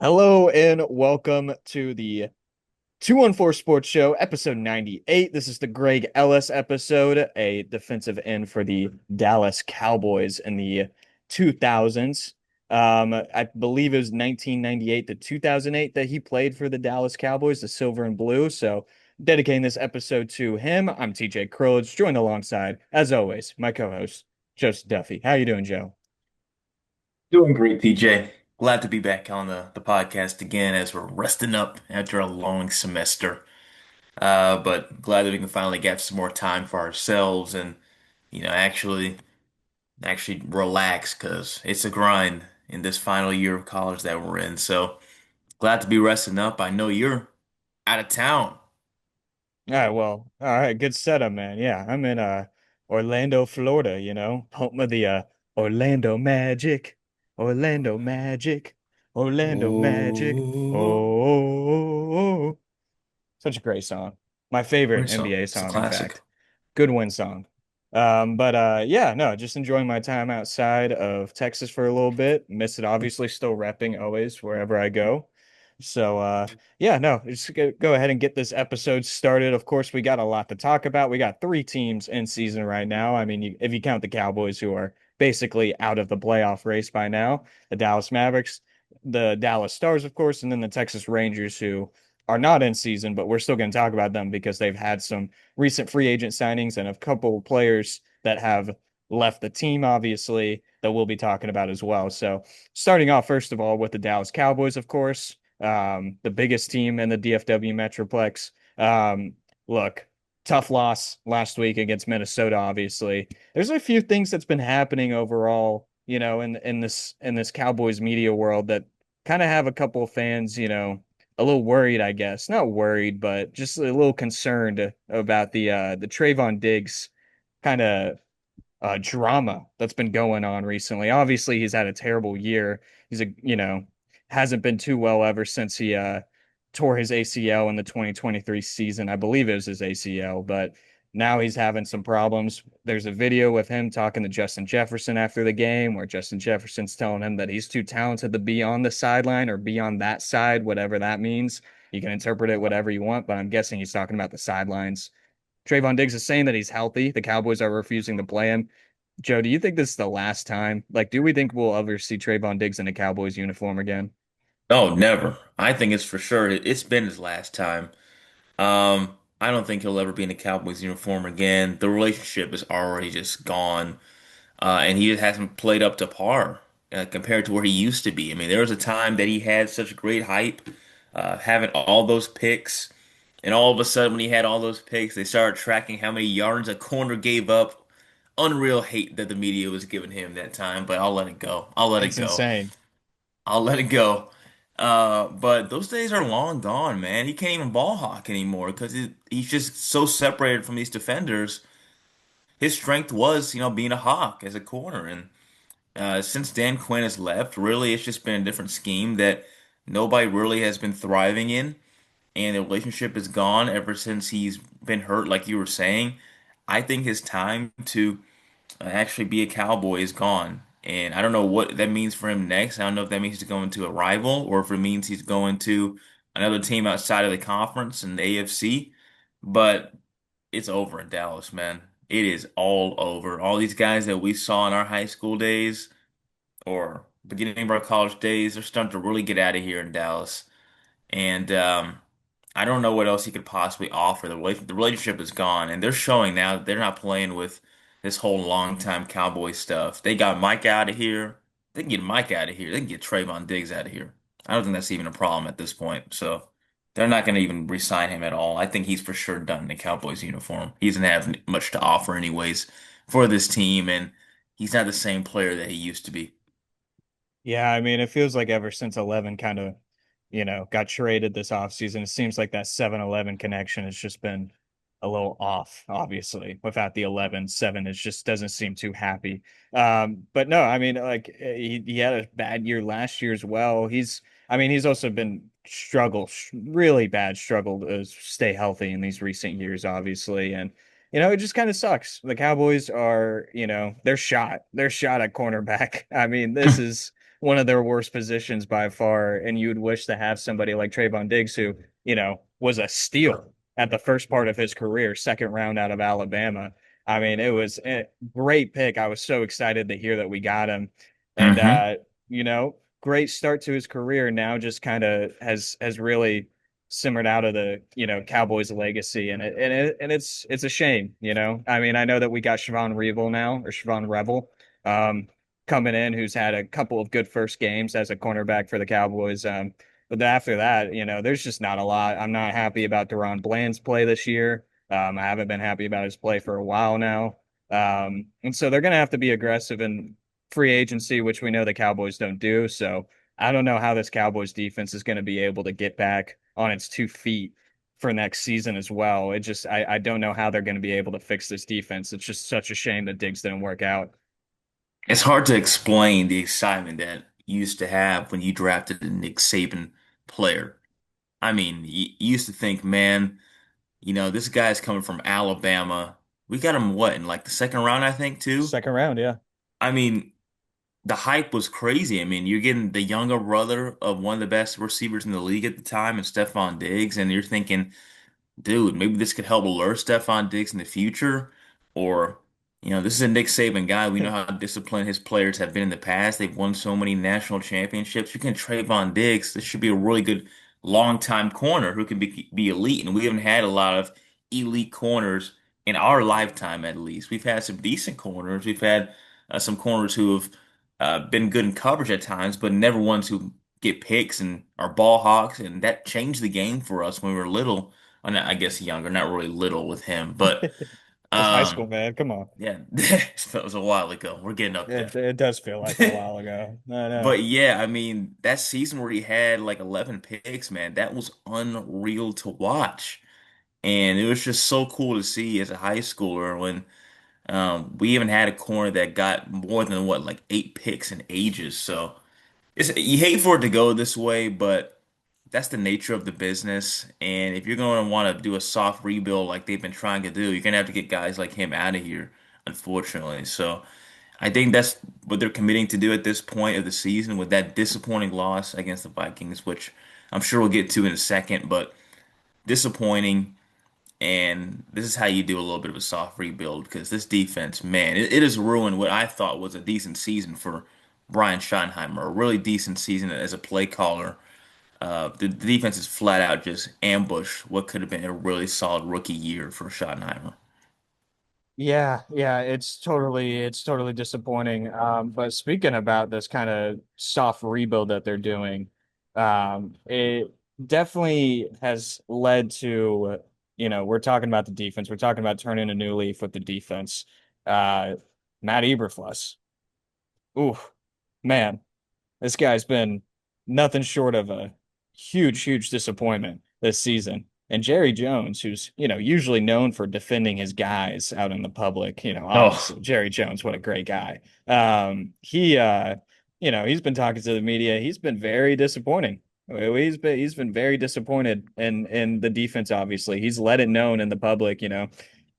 Hello and welcome to the 214 Sports Show, episode 98. This is the Greg Ellis episode, a defensive end for the Dallas Cowboys in the 2000s. I believe it was 1998 to 2008 that he played for the Dallas Cowboys, the silver and blue. So, dedicating this episode to him, I'm TJ Krilowicz, joined alongside, as always, my co-host, Joseph Duffey. How you doing, Joe? Doing great, TJ. Glad to be back on the podcast again as we're resting up after a long semester. But glad that we can finally get some more time for ourselves and, actually relax because it's a grind in this final year of college that we're in. So glad to be resting up. I know you're out of town. All right, well, all right, good setup, man. Yeah, I'm in Orlando, Florida, home of the Orlando Magic, Orlando Magic, Orlando Magic. Ooh, Oh, such a great song. My favorite great song. NBA It's a song, in classic. fact. Good win song. But yeah, no, just enjoying my time outside of Texas for a little bit. Miss it, obviously, still repping always wherever I go. So yeah, no, just go ahead and get this episode started. Of course, we got a lot to talk about. We got three teams in season right now. I mean, if you count the Cowboys, who are basically out of the playoff race by now, the Dallas Mavericks, the Dallas Stars, of course, and then the Texas Rangers, who are not in season, but we're still going to talk about them because they've had some recent free agent signings and a couple of players that have left the team, obviously, that we'll be talking about as well. So, starting off, first of all, with the Dallas Cowboys, of course, the biggest team in the DFW Metroplex. Look, tough loss last week against Minnesota, obviously. There's a few things that's been happening overall, in this Cowboys media world that kind of have a couple of fans, a little worried, I guess. Not worried, but just a little concerned about the Trevon Diggs kind of drama that's been going on recently. Obviously, he's had a terrible year. He's hasn't been too well ever since he tore his ACL in the 2023 season. I believe it was his ACL, but now he's having some problems. There's a video with him talking to Justin Jefferson after the game where Justin Jefferson's telling him that he's too talented to be on the sideline or be on that side, whatever that means. You can interpret it whatever you want, but I'm guessing he's talking about the sidelines. Trevon Diggs is saying that he's healthy. The Cowboys are refusing to play him. Joe, do you think this is the last time? Like, do we think we'll ever see Trevon Diggs in a Cowboys uniform again? Oh, never. I think it's for sure. It's been his last time. I don't think he'll ever be in a Cowboys uniform again. The relationship is already just gone, and he just hasn't played up to par compared to where he used to be. I mean, there was a time that he had such great hype, having all those picks, and all of a sudden, when he had all those picks, they started tracking how many yards a corner gave up. Unreal hate that the media was giving him that time, but I'll let it go. I'll let it It's go. insane. I'll let it go. But those days are long gone, man. He can't even ball hawk anymore because he's just so separated from these defenders. His strength was, being a hawk as a corner. And since Dan Quinn has left, really, it's just been a different scheme that nobody really has been thriving in. And the relationship is gone ever since he's been hurt, like you were saying. I think his time to actually be a Cowboy is gone. And I don't know what that means for him next. I don't know if that means he's going to a rival or if it means he's going to another team outside of the conference in the AFC. But it's over in Dallas, man. It is all over. All these guys that we saw in our high school days or beginning of our college days, they're starting to really get out of here in Dallas. And I don't know what else he could possibly offer. The relationship is gone, and they're showing now that they're not playing with this whole long time Cowboy stuff. They got Mike out of here. They can get Mike out of here. They can get Trayvon Diggs out of here. I don't think that's even a problem at this point. So they're not going to even re-sign him at all. I think he's for sure done in the Cowboys uniform. He doesn't have much to offer anyways for this team, and he's not the same player that he used to be. Yeah, I mean, it feels like ever since 11 kind of, got traded this offseason, it seems like that 7-11 connection has just been a little off, obviously. Without the 11-7, it just doesn't seem too happy. But no, I mean, like he had a bad year last year as well. I mean, he's also been really bad struggle to stay healthy in these recent years, obviously. And it just kind of sucks. The Cowboys are, they're shot. They're shot at cornerback. I mean, this is one of their worst positions by far. And you'd wish to have somebody like Trevon Diggs, who, was a steal at the first part of his career, second round out of Alabama. I mean, it was a great pick. I was so excited to hear that we got him. And Hmm. great start to his career. Now just kind of has really simmered out of the Cowboys legacy, and it's a shame. I mean, I know that we got Siobhan Revel now, or Siobhan Revel, um, coming in, who's had a couple of good first games as a cornerback for the Cowboys. But after that, there's just not a lot. I'm not happy about Deron Bland's play this year. I haven't been happy about his play for a while now. And so they're going to have to be aggressive in free agency, which we know the Cowboys don't do. So I don't know how this Cowboys defense is going to be able to get back on its 2 feet for next season as well. I don't know how they're going to be able to fix this defense. It's just such a shame that Diggs didn't work out. It's hard to explain the excitement that you used to have when you drafted a Nick Saban player. I mean, you used to think, man, this guy's coming from Alabama. We got him what in like the second round, I think, too. Second round, yeah. I mean, the hype was crazy. I mean, you're getting the younger brother of one of the best receivers in the league at the time, and Stephon Diggs, and you're thinking, dude, maybe this could help alert Stephon Diggs in the future. Or, this is a Nick Saban guy. We know how disciplined his players have been in the past. They've won so many national championships. You can Trevon Diggs. This should be a really good long-time corner who can be elite. And we haven't had a lot of elite corners in our lifetime, at least. We've had some decent corners. We've had some corners who have been good in coverage at times, but never ones who get picks and are ball hawks. And that changed the game for us when we were little. I guess younger, not really little with him, but That's high school, man. Come on. yeah, that was a while ago. We're getting up It there. it does feel like a while ago. I know. But yeah, I mean, that season where he had like 11 picks, man, that was unreal to watch. And it was just so cool to see as a high schooler when we even had a corner that got more than what, like 8 picks in ages. So you hate for it to go this way, but that's the nature of the business. And if you're going to want to do a soft rebuild like they've been trying to do, you're going to have to get guys like him out of here, unfortunately. So I think that's what they're committing to do at this point of the season with that disappointing loss against the Vikings, which I'm sure we'll get to in a second, but disappointing. And this is how you do a little bit of a soft rebuild because this defense, man, it has ruined what I thought was a decent season for Brian Schottenheimer, a really decent season as a play caller. The defense is flat out just ambush what could have been a really solid rookie year for Schottenheimer. Yeah, yeah, it's totally disappointing. But speaking about this kind of soft rebuild that they're doing, it definitely has led to, we're talking about the defense. We're talking about turning a new leaf with the defense. Uh, Matt Eberflus. Ooh, man. This guy's been nothing short of a huge disappointment this season. And Jerry Jones, who's, usually known for defending his guys out in the public, Oh, obviously Jerry Jones, what a great guy. He's been talking to the media. He's been very disappointing. He's been very disappointed in the defense, obviously. He's let it known in the public,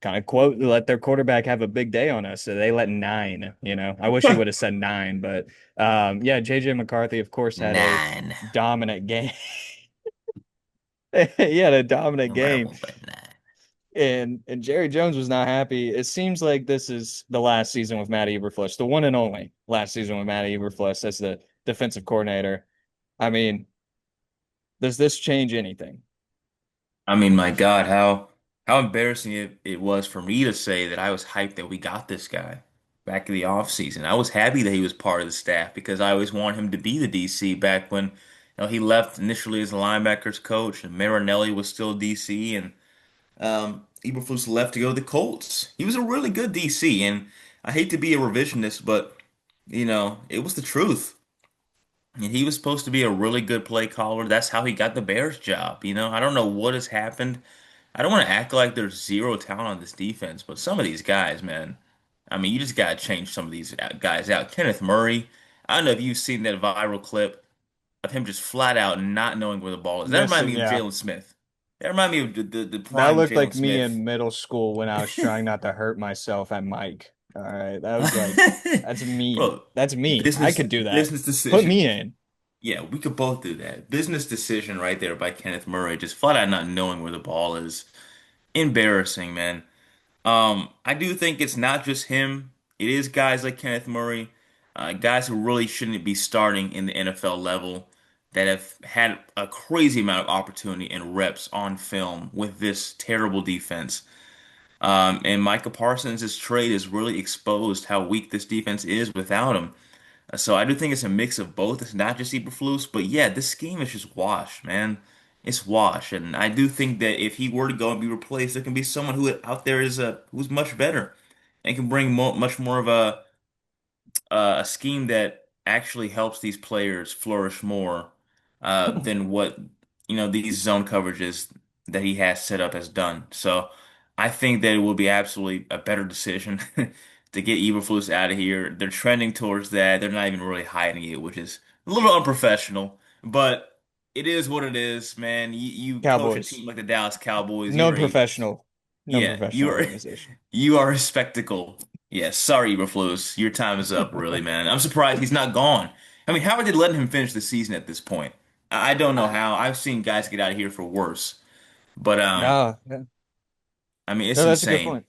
kind of quote, let their quarterback have a big day on us. So they let nine. I wish he would have said nine, but yeah, JJ McCarthy, of course, had a 9. dominant game. He had a dominant game, Rebel, but 9. and Jerry Jones was not happy. It seems like this is the last season with Matt Eberflus, the one and only last season with Matt Eberflus as the defensive coordinator. I mean, does this change anything? I mean, my God, how embarrassing it was for me to say that I was hyped that we got this guy back in the offseason. I was happy that he was part of the staff because I always wanted him to be the DC back when he left initially as a linebackers coach and Marinelli was still DC and Eberflus left to go to the Colts. He was a really good DC and I hate to be a revisionist, but it was the truth. And he was supposed to be a really good play caller. That's how he got the Bears job. I don't know what has happened. I don't want to act like there's zero talent on this defense, but some of these guys, man, I mean, you just got to change some of these guys out. Kenneth Murray, I don't know if you've seen that viral clip of him just flat out not knowing where the ball is. That reminded Missing, me of yeah. Jalen Smith. That reminded me of the That prime looked Jalen like me Smith. in middle school when I was trying not to hurt myself at Mike. All right, that was like that's mean. Bro, That's mean. I business could do that. business Put decision. me in. Yeah, we could both do that. Business decision right there by Kenneth Murray, just flat out not knowing where the ball is. Embarrassing, man. I do think it's not just him. It is guys like Kenneth Murray, guys who really shouldn't be starting in the NFL level that have had a crazy amount of opportunity and reps on film with this terrible defense. And Micah Parsons' trade has really exposed how weak this defense is without him. So I do think it's a mix of both. It's not just Eberflus, but yeah, this scheme is just wash, man. It's wash, and I do think that if he were to go and be replaced, there can be someone who out there is who's much better and can bring much more of a scheme that actually helps these players flourish more than what these zone coverages that he has set up has done. So I think that it will be absolutely a better decision to get Eberflus out of here. They're trending towards that. They're not even really hiding it, which is a little unprofessional, but it is what it is, man. You coach a Cowboys. team like the Dallas Cowboys. No You're a professional. No yeah, professional you are organization. you are a spectacle. Yeah, sorry, Eberflus. Your time is up, really, man. I'm surprised he's not gone. I mean, how are they letting him finish the season at this point? I don't know Uh, how. I've seen guys get out of here for worse, but no, yeah. I mean, it's No, that's a good insane. point.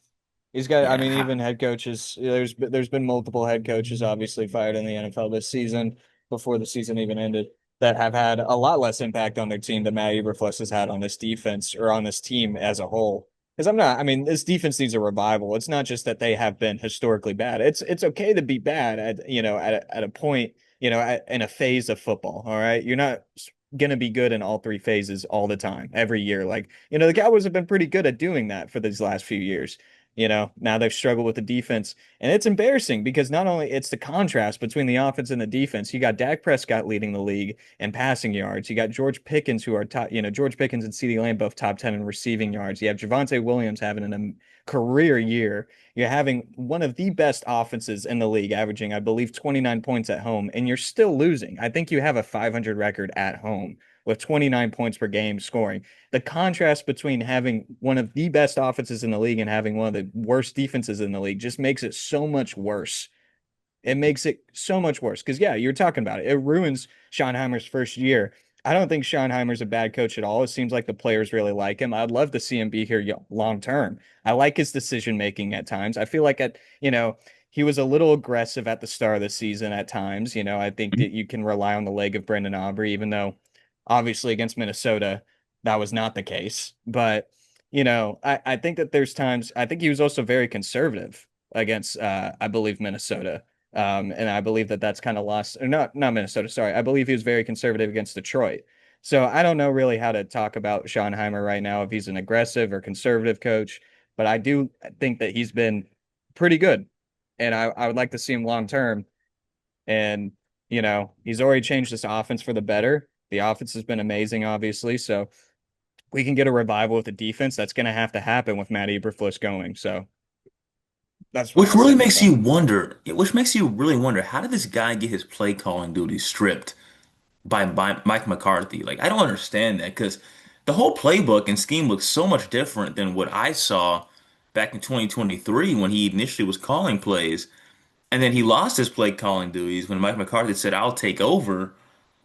He's got, I Yeah, mean, even head coaches, there's been multiple head coaches obviously fired in the NFL this season before the season even ended that have had a lot less impact on their team than Matt Eberflus has had on this defense or on this team as a whole. Because I mean, this defense needs a revival. It's not just that they have been historically bad. It's okay to be bad at, at a point, in a phase of football. All right. You're not going to be good in all three phases all the time, every year. Like, the Cowboys have been pretty good at doing that for these last few years. Now they've struggled with the defense, and it's embarrassing because not only it's the contrast between the offense and the defense. You got Dak Prescott leading the league in passing yards. You got George Pickens, who are top, George Pickens and CeeDee Lamb both top 10 in receiving yards. You have Javonte Williams having a career year. You're having one of the best offenses in the league, averaging, I believe, 29 points at home, and you're still losing. I think you have a 500 record at home with 29 points per game scoring. The contrast between having one of the best offenses in the league and having one of the worst defenses in the league just makes it so much worse. It makes it so much worse because, yeah, you're talking about it. It ruins Schottenheimer's first year. I don't think Schottenheimer's a bad coach at all. It seems like the players really like him. I'd love to see him be here long term. I like his decision making at times. I feel like he was a little aggressive at the start of the season at times. I think that you can rely on the leg of Brendan Aubrey, even though obviously against Minnesota that was not the case. But I think that there's times I think he was also very conservative against I believe Minnesota. And I believe that that's kind of lost, or not Minnesota. Sorry, I believe he was very conservative against Detroit. So I don't know really how to talk about Schottenheimer right now if he's an aggressive or conservative coach, but I do think that he's been pretty good, and I would like to see him long term. And he's already changed this offense for the better. The offense has been amazing, obviously. So we can get a revival with the defense. That's going to have to happen with Matt Eberflus going. So that's what which I'll really say about makes that. you wonder. Which makes you really wonder, how did this guy get his play calling duties stripped by Mike McCarthy? Like, I don't understand that because the whole playbook and scheme looks so much different than what I saw back in 2023 when he initially was calling plays. And then he lost his play calling duties when Mike McCarthy said, "I'll take over."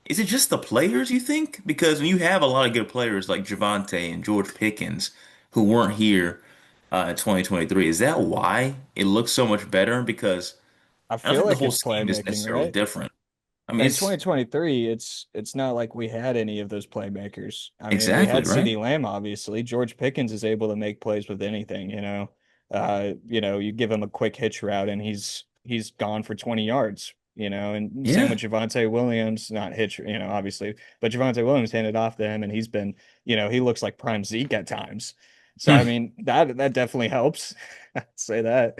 Is it just the players, you think? Because when you have a lot of good players like Javonte and George Pickens who weren't here in 2023, is that why it looks so much better? Because I I don't feel think the like whole it's scheme is playmaking, necessarily right? different. I mean, In it's 2023, it's not like we had any of those playmakers. I mean, we exactly had right. CeeDee Lamb, obviously. George Pickens is able to make plays with anything, you give him a quick hitch route and he's gone for 20 yards, and same Yeah. with Javonte Williams, not hitch, obviously, but Javonte Williams handed off to him and he's been, he looks like prime Zeke at times. So I Hmm. mean, that definitely helps. I'd say that.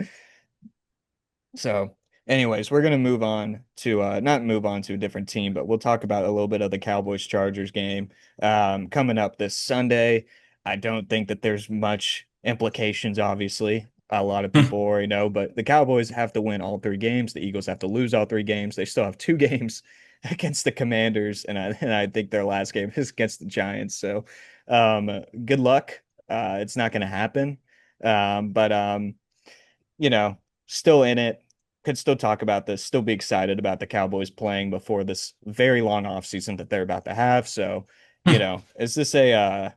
So, anyways, we're gonna move on to not move on to a different team, but we'll talk about a little bit of the Cowboys Chargers game coming up this Sunday. I don't think that there's much implications, obviously. A lot of people already know, but the Cowboys have to win all three games. The Eagles have to lose all three games. They still have two games against the Commanders, and I think their last game is against the Giants. So, good luck. It's not going to happen. But you know, still in it, could still talk about this, still be excited about the Cowboys playing before this very long offseason that they're about to have. So, is this is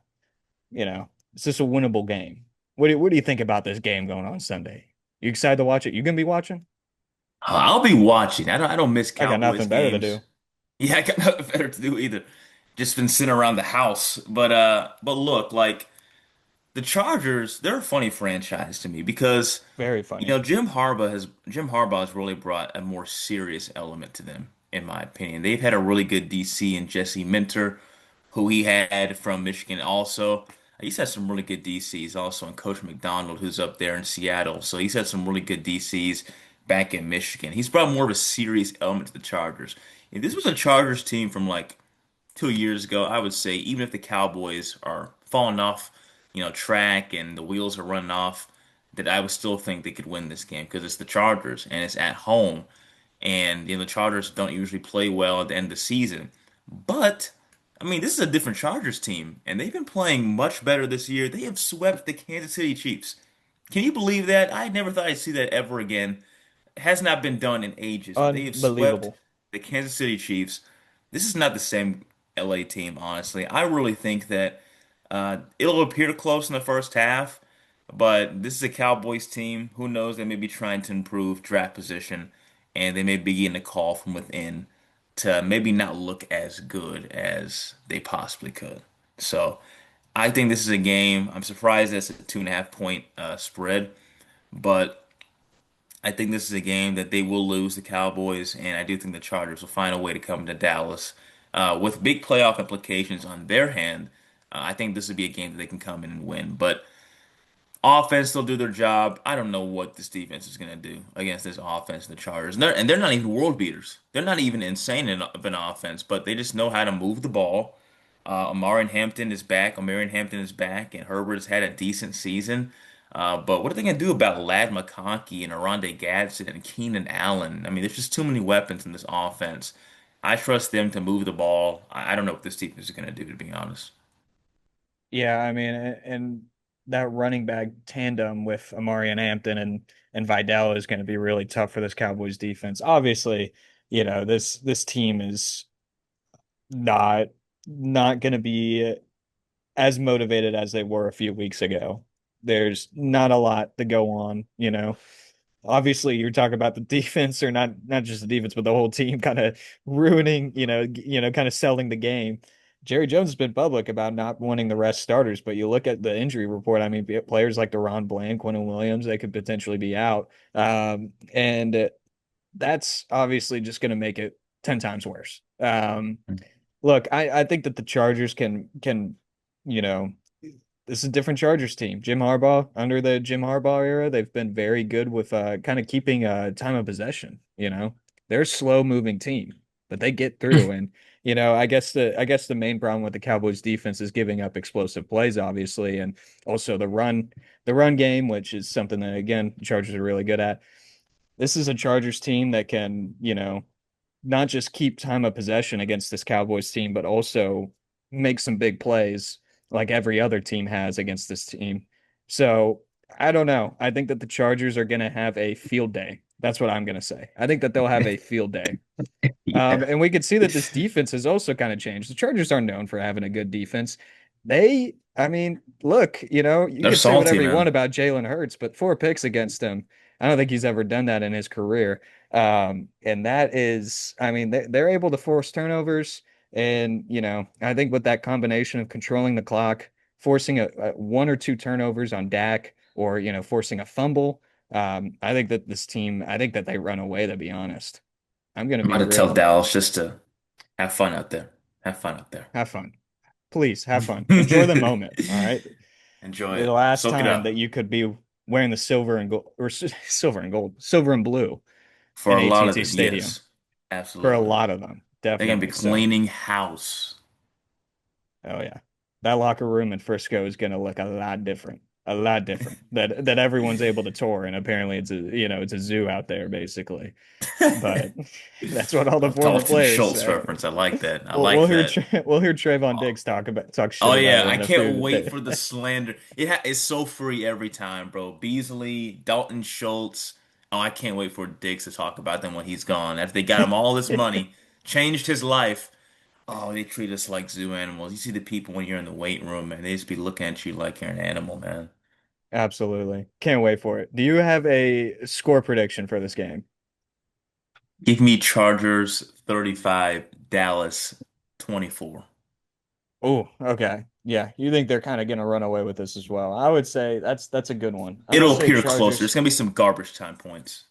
this a winnable game? What do you think about this game going on Sunday? You excited to watch it? You gonna be watching? I'll be watching. I don't miss I got Cowboys nothing better to games. do. Yeah, I got nothing better to do either. Just been sitting around the house. But look, like the Chargers, they're a funny franchise to me because Very funny. Jim Harbaugh has really brought a more serious element to them, in my opinion. They've had a really good DC in Jesse Minter, who he had from Michigan also. He's had some really good DCs also, and Coach McDonald, who's up there in Seattle. So he's had some really good DCs back in Michigan. He's brought more of a serious element to the Chargers. If this was a Chargers team from like 2 years ago, I would say even if the Cowboys are falling off, track and the wheels are running off, that I would still think they could win this game because it's the Chargers and it's at home. And the Chargers don't usually play well at the end of the season. But I mean, this is a different Chargers team, and they've been playing much better this year. They have swept the Kansas City Chiefs. Can you believe that? I never thought I'd see that ever again. It has not been done in ages, but they have swept Unbelievable. the Kansas City Chiefs. This is not the same LA team, honestly. I really think that it'll appear close in the first half, but this is a Cowboys team. Who knows? They may be trying to improve draft position, and they may be getting a call from within to maybe not look as good as they possibly could. So I think this is a game. I'm surprised that's a 2.5 point spread, but I think this is a game that they will lose, the Cowboys, and I do think the Chargers will find a way to come to Dallas with big playoff implications on their hand. I think this would be a game that they can come in and win. But offense, they'll do their job. I don't know what this defense is going to do against this offense, the Chargers. And they're not even world beaters. They're not even insane of an offense, but they just know how to move the ball. Omarion Hampton is back. Omarion Hampton is back, and Herbert has had a decent season. But what are they going to do about Lad McConkey and Oronde Gadsden and Keenan Allen? I mean, there's just too many weapons in this offense. I trust them to move the ball. I don't know what this defense is going to do, to be honest. Yeah, I mean, and that running back tandem with Amari and Hampton and Vidal is going to be really tough for this Cowboys defense. Obviously, this team is not not going to be as motivated as they were a few weeks ago. There's not a lot to go on. Obviously you're talking about the defense or not just the defense, but the whole team kind of ruining, kind of selling the game. Jerry Jones has been public about not wanting the rest starters, but you look at the injury report. I mean, players like Deron Bland, Quentin Williams, they could potentially be out. And that's obviously just going to make it 10 times worse. Look, I think that the Chargers can, you know, this is a different Chargers team. Jim Harbaugh, under the Jim Harbaugh era, they've been very good with kind of keeping time of possession. They're a slow moving team, but they get through. And I guess the main problem with the Cowboys defense is giving up explosive plays, obviously, and also the run game, which is something that again, the Chargers are really good at. This is a Chargers team that can, not just keep time of possession against this Cowboys team, but also make some big plays like every other team has against this team. So I don't know. I think that the Chargers are going to have a field day. That's what I'm going to say. I think that they'll have a field day. Yeah. And we could see that this defense has also kind of changed. The Chargers are known for having a good defense. I mean, look, you They're could say salty, whatever you want man. about Jalen Hurts, but 4 picks against him, I don't think he's ever done that in his career. And that is, I mean, they're able to force turnovers. And, I think with that combination of controlling the clock, forcing a one or two turnovers on Dak, or, forcing a fumble, I think that they run away, to be honest. I'm going to I'm be about to tell real. Dallas just to have fun out there. Have fun out there. Have fun. Please have fun. Enjoy the moment. All right. Enjoy The it. last Soak it time that up. you could be wearing the silver and gold, or silver and gold, silver and blue For in a lot of AT&T them, Stadium. yes. For a Absolutely. lot of them, They're gonna be definitely. So, cleaning house. oh yeah, that locker room in Frisco is going to look a lot different. A lot different. That everyone's able to tour, and apparently it's a zoo out there basically. But that's what all the Oh, former Dalton players Schultz say. reference. I like that. I We'll like hear that. we'll hear Trevon Oh, Diggs talk oh shit about yeah, him I in a can't few wait for the days. slander. It's so free every time, bro. Beasley, Dalton Schultz, Oh, I can't wait for Diggs to talk about them when he's gone. After they got him all this money, changed his life. Oh, they treat us like zoo animals. You see the people when you're in the weight room, man. They just be looking at you like you're an animal, man. Absolutely. Can't wait for it. Do you have a score prediction for this game? Give me Chargers 35, Dallas 24. Oh, okay. Yeah, you think they're kind of going to run away with this as well. I would say that's a good one. I'm going to It'll say appear closer. Chargers. It's gonna be some garbage time points.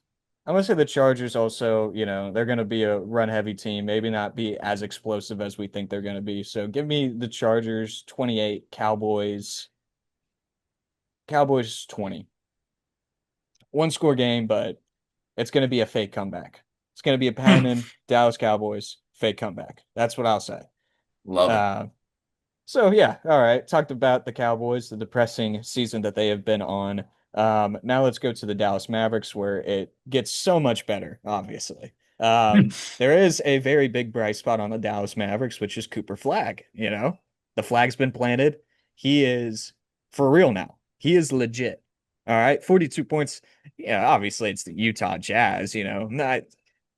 I'm going to say the Chargers also, they're going to be a run heavy team, maybe not be as explosive as we think they're going to be. So give me the Chargers 28, Cowboys 20. One score game, but it's going to be a fake comeback. It's going to be a pounding Dallas Cowboys fake comeback. That's what I'll say. Love it. Uh, So yeah, all right. Talked about the Cowboys, the depressing season that they have been on. Now let's go to the Dallas Mavericks, where it gets so much better, obviously. There is a very big bright spot on the Dallas Mavericks, which is Cooper Flagg. The flag's been planted. He is for real now. He is legit. All right, 42 points. Yeah, obviously it's the Utah Jazz, Not,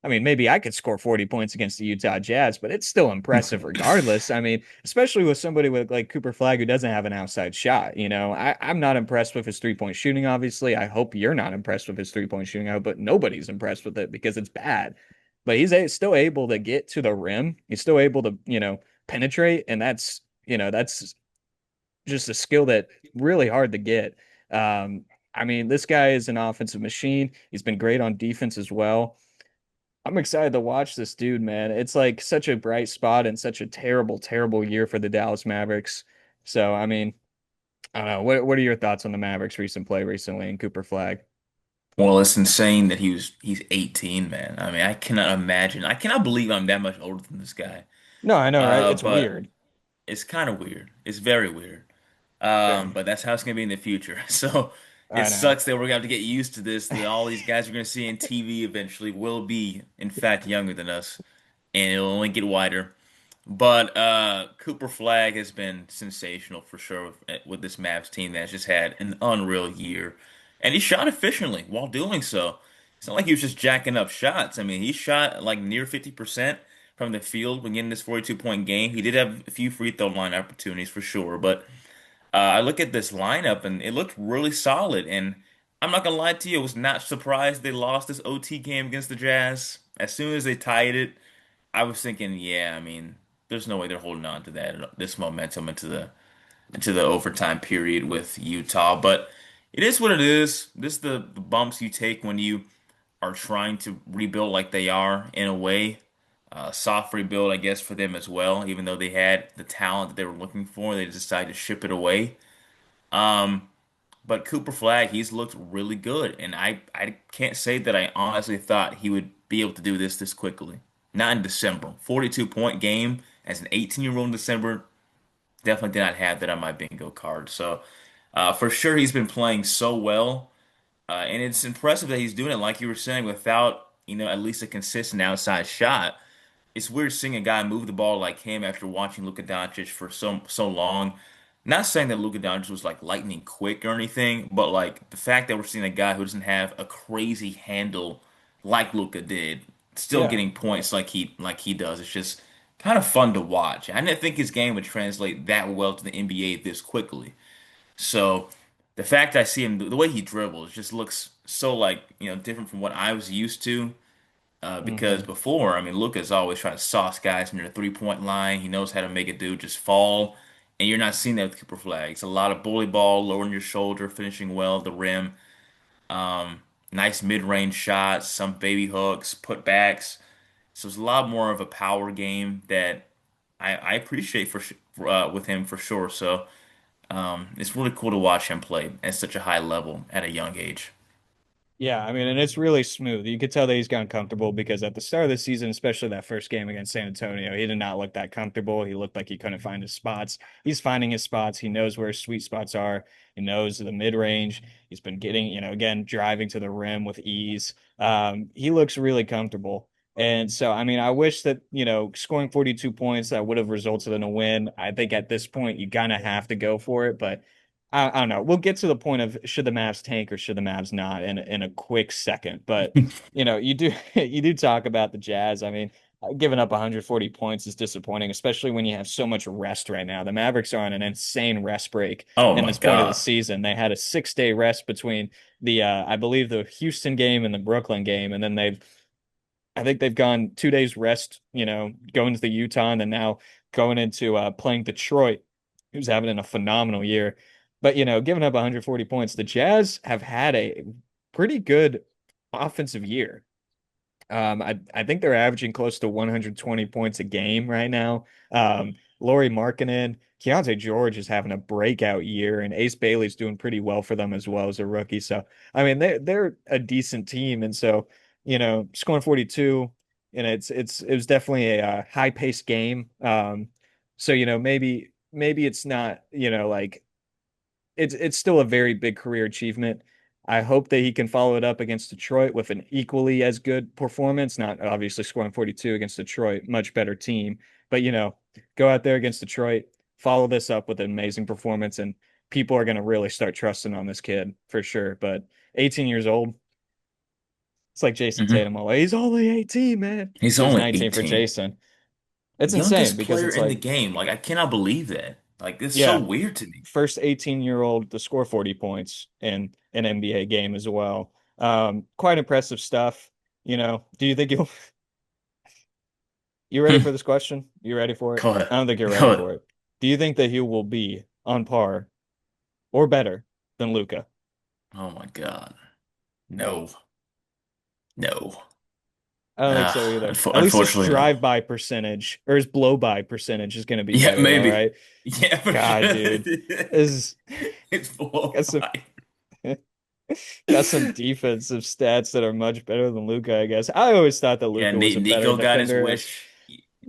I mean, maybe I could score 40 points against the Utah Jazz, but it's still impressive regardless. I mean, especially with somebody with like Cooper Flagg who doesn't have an outside shot. I'm not impressed with his three-point shooting, obviously. I hope you're not impressed with his three-point shooting, but nobody's impressed with it because it's bad. But still able to get to the rim. He's still able to, penetrate, and that's just a skill that really hard to get. I mean, this guy is an offensive machine. He's been great on defense as well. I'm excited to watch this dude, man. It's like such a bright spot and such a terrible, terrible year for the Dallas Mavericks. So, I mean, I don't know. What are your thoughts on the Mavericks' recent play recently and Cooper Flag? Well, it's insane that he's 18, man. I mean, I cannot imagine. I cannot believe I'm that much older than this guy. No, I know, right? It's But weird. it's kind of weird. It's very weird. Very. But that's how it's gonna be in the future. So it I know. sucks that we're gonna have to get used to this. That all these guys we're gonna see in TV eventually will be, in fact, younger than us, and it'll only get wider. But Cooper Flagg has been sensational for sure with this Mavs team that's just had an unreal year, and he shot efficiently while doing so. It's not like he was just jacking up shots. I mean, he shot like near 50% from the field when getting this 42-point game. He did have a few free throw line opportunities for sure, but I look at this lineup and it looked really solid. And I'm not gonna lie to you, I was not surprised they lost this OT game against the Jazz. As soon as they tied it, I was thinking, yeah, I mean, there's no way they're holding on to this momentum into the overtime period with Utah. But it is what it is. This is the bumps you take when you are trying to rebuild like they are in a way. Soft rebuild, I guess, for them as well. Even though they had the talent that they were looking for, they decided to ship it away. Um, but Cooper Flag, he's looked really good, and I can't say that I honestly thought he would be able to do this quickly. Not in December. 42-point game as an 18-year-old in December. Definitely did not have that on my bingo card. So for sure, he's been playing so well, and it's impressive that he's doing it, like you were saying, without at least a consistent outside shot. It's weird seeing a guy move the ball like him after watching Luka Doncic for so long. Not saying that Luka Doncic was like lightning quick or anything, but like the fact that we're seeing a guy who doesn't have a crazy handle like Luka did, still Yeah. getting points like he does. It's just kind of fun to watch. I didn't think his game would translate that well to the NBA this quickly. So the fact I see him, the way he dribbles, just looks so like different from what I was used to. Because Hmm. before, I mean, Luka's always trying to sauce guys near the 3-point line. He knows how to make a dude just fall, and you're not seeing that with Cooper Flag. It's a lot of bully ball, lowering your shoulder, finishing well at the rim. Um, Nice mid-range shots, some baby hooks, putbacks. So it's a lot more of a power game that I appreciate with him for sure. So it's really cool to watch him play at such a high level at a young age. Yeah, I mean, and it's really smooth. You could tell that he's gotten comfortable because at the start of the season, especially that first game against San Antonio, he did not look that comfortable. He looked like he couldn't find his spots. He's finding his spots. He knows where his sweet spots are. He knows the mid-range. He's been getting, again, driving to the rim with ease. He looks really comfortable. And so, I mean, I wish that, scoring 42 points that would have resulted in a win. I think at this point, you kind of have to go for it, but I don't know. We'll get to the point of should the Mavs tank or should the Mavs not in a quick second. But you do you do talk about the Jazz. I mean, giving up 140 points is disappointing, especially when you have so much rest right now. The Mavericks are on an insane rest break Oh in my this point of the God. season. They had a 6 day rest between the I believe the Houston game and the Brooklyn game, and then I think they've gone 2 days rest, going to the Utah and then now going into playing Detroit, who's having a phenomenal year. But, giving up 140 points, the Jazz have had a pretty good offensive year. I think they're averaging close to 120 points a game right now. Lauri Markkanen, Keontae George is having a breakout year, and Ace Bailey's doing pretty well for them as well as a rookie. So, I mean, they're a decent team, and so scoring 42, and it was definitely a high paced game. So maybe it's not like it's still a very big career achievement. I hope that he can follow it up against Detroit with an equally as good performance. Not obviously scoring 42 against Detroit, much better team, but go out there against Detroit, follow this up with an amazing performance, and people are going to really start trusting on this kid for sure. But 18 years old, it's like Jason Hmm. Tatum. He's only 18, man. He's He was only 19 for 18. Jason. It's insane Youngest because player it's in the like, game. Like, I cannot believe that. Like, it's so yeah, weird to me. first 18-year-old to score 40 points in an NBA game as well. Quite impressive stuff. Do you think you ready for Hmm. this question? You ready for it? Go ahead. I don't think you're ready Go ahead. for it. Do you think that he will be on par or better than Luca? Oh my God. No. No. I don't think so either. At least his Unfortunately, no. drive-by percentage or his blow-by percentage is going to be Yeah, better. All maybe. right. Yeah, for God, sure. dude, is It's below got some five. got some defensive stats that are much better than Luca, I guess. I always thought that Yeah, Luca was a better Nico got his defender. As wish.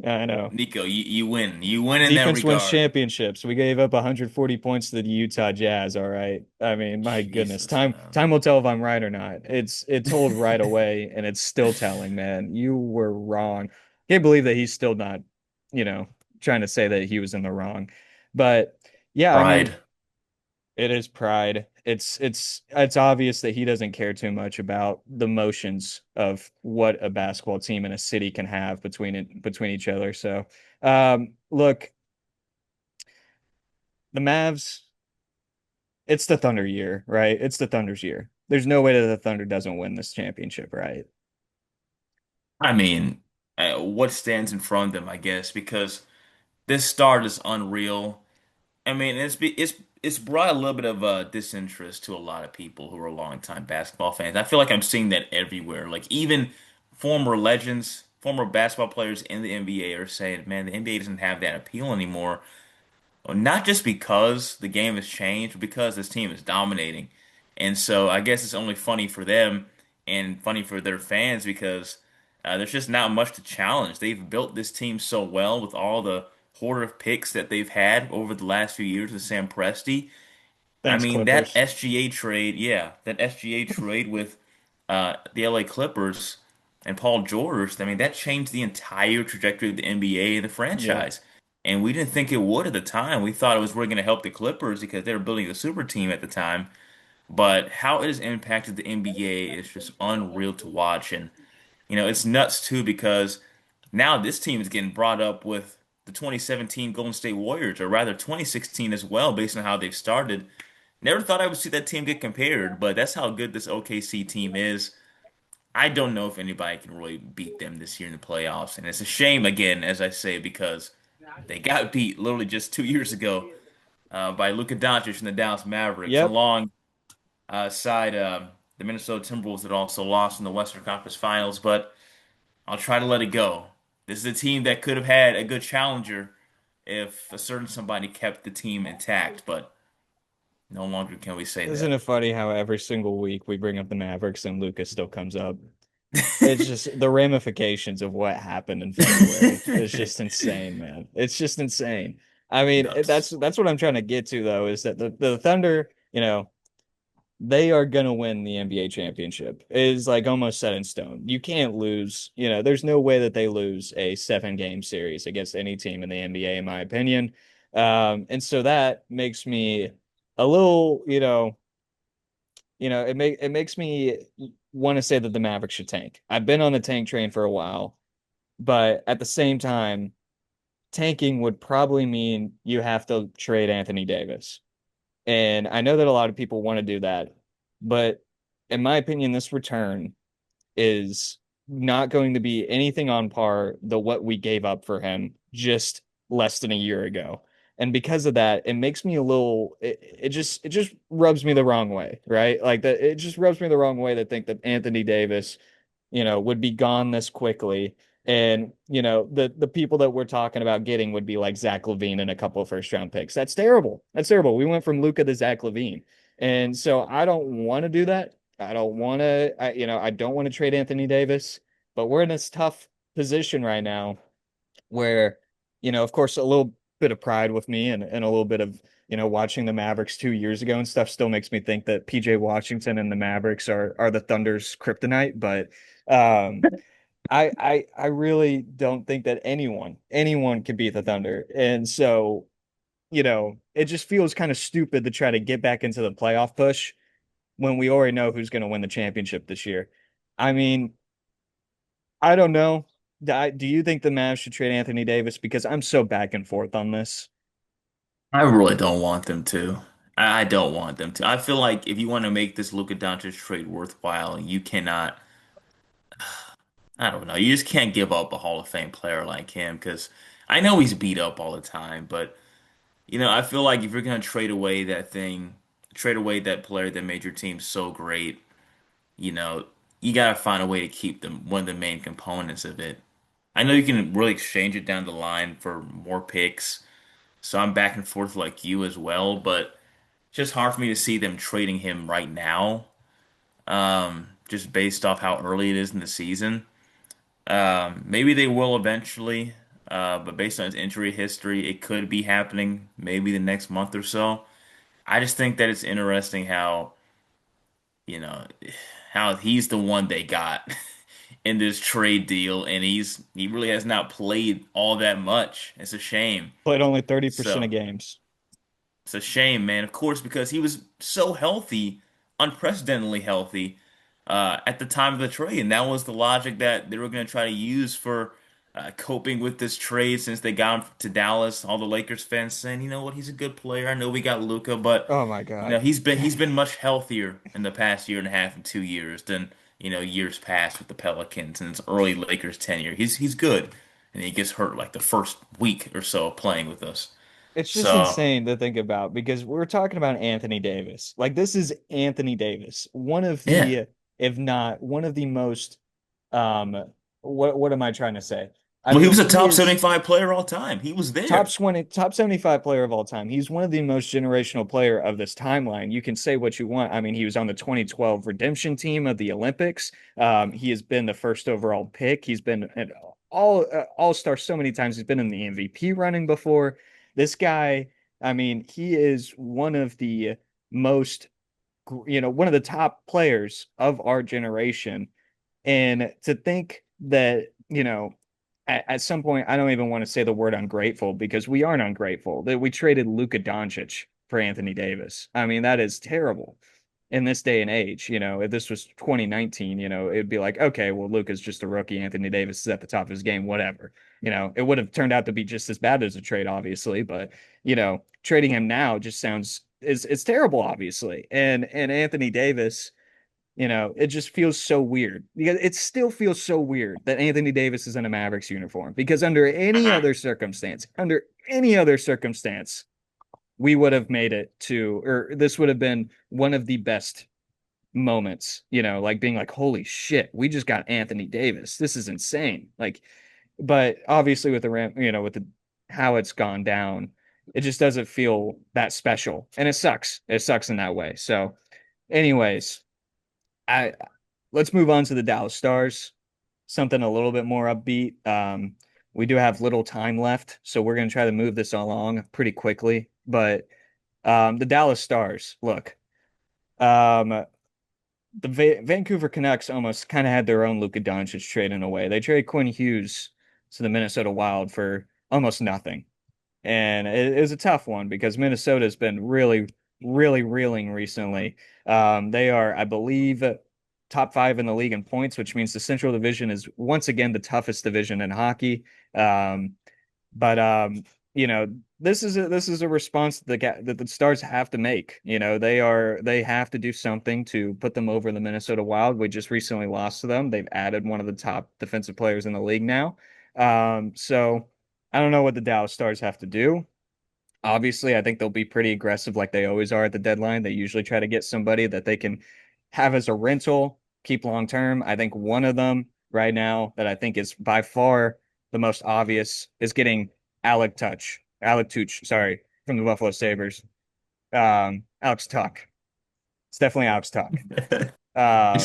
I know. Nico, you win. You win in that Defense wins regard. championships. We gave up 140 points to the Utah Jazz. All right. I mean, my goodness. Jesus, Time man. time will tell if I'm right or not. It told right away, and it's still telling, man. You were wrong. Can't believe that he's still not, you know, trying to say that he was in the wrong. But yeah, I mean, Pride. it is pride. It's obvious that he doesn't care too much about the motions of what a basketball team in a city can have between each other. So, look, the Mavs, it's the Thunder year, right? It's the Thunder's year. There's no way that the Thunder doesn't win this championship, right? I mean, what stands in front of them, I guess, because this start is unreal. I mean, it's brought a little bit of disinterest to a lot of people who are longtime basketball fans. I feel like I'm seeing that everywhere. Like even former legends, former basketball players in the NBA are saying, "Man, the NBA doesn't have that appeal anymore." Well, not just because the game has changed, but because this team is dominating. And so I guess it's only funny for them and funny for their fans because there's just not much to challenge. They've built this team so well with all the hoard of picks that they've had over the last few years with Sam Presti. I Thanks, mean, that Clippers. SGA trade, yeah, that SGA trade with the LA Clippers and Paul George, I mean, that changed the entire trajectory of the NBA and the Yep. franchise. And we didn't think it would at the time. We thought it was really going to help the Clippers because they were building a super team at the time. But how it has impacted the NBA is just unreal to watch. And, it's nuts too because now this team is getting brought up with the 2017 Golden State Warriors, or rather 2016 as well, based on how they've started. Never thought I would see that team get compared, but that's how good this OKC team is. I don't know if anybody can really beat them this year in the playoffs. And it's a shame, again, as I say, because they got beat literally just 2 years ago by Luka Doncic and the Dallas Mavericks, Yep. alongside the Minnesota Timberwolves that also lost in the Western Conference Finals. But I'll try to let it go. This is a team that could have had a good challenger if a certain somebody kept the team intact, but no longer can we say Isn't that. it funny how every single week we bring up the Mavericks and Lucas still comes up? It's just the ramifications of what happened in February is just insane, man. It's just insane. I mean, Nuts. that's what I'm trying to get to though, is that the Thunder, they are gonna win the NBA championship. It is like almost set in stone. You can't lose, there's no way that they lose a 7 game series against any team in the NBA, in my opinion. And so that makes me a little, it makes me want to say that the Mavericks should tank. I've been on the tank train for a while, but at the same time, tanking would probably mean you have to trade Anthony Davis. And I know that a lot of people want to do that, but in my opinion, this return is not going to be anything on par the what we gave up for him just less than a year ago. And because of that, it makes me a little it just rubs me the wrong way, right? Like that it just rubs me the wrong way to think that Anthony Davis, would be gone this quickly. And the people that we're talking about getting would be like Zach LaVine and a couple of first round picks. That's terrible. That's terrible. We went from Luka to Zach LaVine. And so I don't want to do that. I don't want to, I don't want to trade Anthony Davis, but we're in this tough position right now where, of course, a little bit of pride with me and a little bit of, watching the Mavericks 2 years ago and stuff still makes me think that PJ Washington and the Mavericks are the Thunder's kryptonite. But I really don't think that anyone can beat the Thunder. And so, it just feels kind of stupid to try to get back into the playoff push when we already know who's going to win the championship this year. I mean, I don't know. Do you think the Mavs should trade Anthony Davis? Because I'm so back and forth on this. I really don't want them to. I don't want them to. I feel like if you want to make this Luka Doncic trade worthwhile, you cannot. I don't know. You just can't give up a Hall of Fame player like him because I know he's beat up all the time, but I feel like if you're gonna trade away that thing, trade away that player that made your team so great, you know, you gotta find a way to keep them one of the main components of it. I know you can really exchange it down the line for more picks, so I'm back and forth like you as well, but it's just hard for me to see them trading him right now, just based off how early it is in the season. Maybe they will eventually, but based on his injury history, it could be happening maybe the next month or so. I just think that it's interesting you know, how he's the one they got in this trade deal, and he really has not played all that much. It's a shame. Played only 30% So of games. it's a shame, man. Of course, because he was so healthy, unprecedentedly healthy, at the time of the trade, and that was the logic that they were going to try to use for coping with this trade since they got him to Dallas. All the Lakers fans saying, you know what, he's a good player. I know we got Luca, but Oh my God. he's been much healthier in the past year and a half and 2 years than years past with the Pelicans and his early Lakers tenure. He's good, and he gets hurt like the first week or so of playing with us. It's just So insane to think about because we're talking about Anthony Davis. Like this is Anthony Davis, one of yeah. the, if not one of the most, um, what am I trying to say? I Well, he mean, was a he top is 75 player all time. He was top there. 20, top 75 player of all time. He's one of the most generational player of this timeline. You can say what you want. I mean, he was on the 2012 redemption team of the Olympics. He has been the first overall pick. He's been an all-star so many times. He's been in the MVP running before. This guy, I mean, he is one of the most, one of the top players of our generation. And to think that, at some point, I don't even want to say the word ungrateful because we aren't ungrateful that we traded Luka Doncic for Anthony Davis. I mean, that is terrible in this day and age. If this was 2019, it'd be like, okay, well, Luka's just a rookie. Anthony Davis is at the top of his game, whatever. It would have turned out to be just as bad as a trade, obviously, but trading him now just sounds is it's terrible, obviously. And Anthony Davis, it just feels so weird because it still feels so weird that Anthony Davis is in a Mavericks uniform because under any other circumstance, we would have made it to, or this would have been one of the best moments, like being like, holy shit, we just got Anthony Davis. This is insane. Like, but obviously with the ramp, with the how it's gone down, it just doesn't feel that special. And it sucks. It sucks in that way. So, anyways, I let's move on to the Dallas Stars. Something a little bit more upbeat. We do have little time left, so we're going to try to move this along pretty quickly. But the Dallas Stars, look, um, the Vancouver Canucks almost kind of had their own Luka Doncic trade in a way. They traded Quinn Hughes to the Minnesota Wild for almost nothing. And it was a tough one because Minnesota's been really, really reeling recently. They are, I believe, top five in the league in points, which means the Central Division is once again the toughest division in hockey. Um, but you know, this is a response that that the Stars have to make. They have to do something to put them over the Minnesota Wild. We just recently lost to them. They've added one of the top defensive players in the league now. So I don't know what the Dallas Stars have to do. Obviously, I think they'll be pretty aggressive like they always are at the deadline. They usually try to get somebody that they can have as a rental, keep long term. I think one of them right now that I think is by far the most obvious is getting Alec Touch, sorry, from the Buffalo Sabres. Alex Tuck. It's definitely Alex Tuck. Um,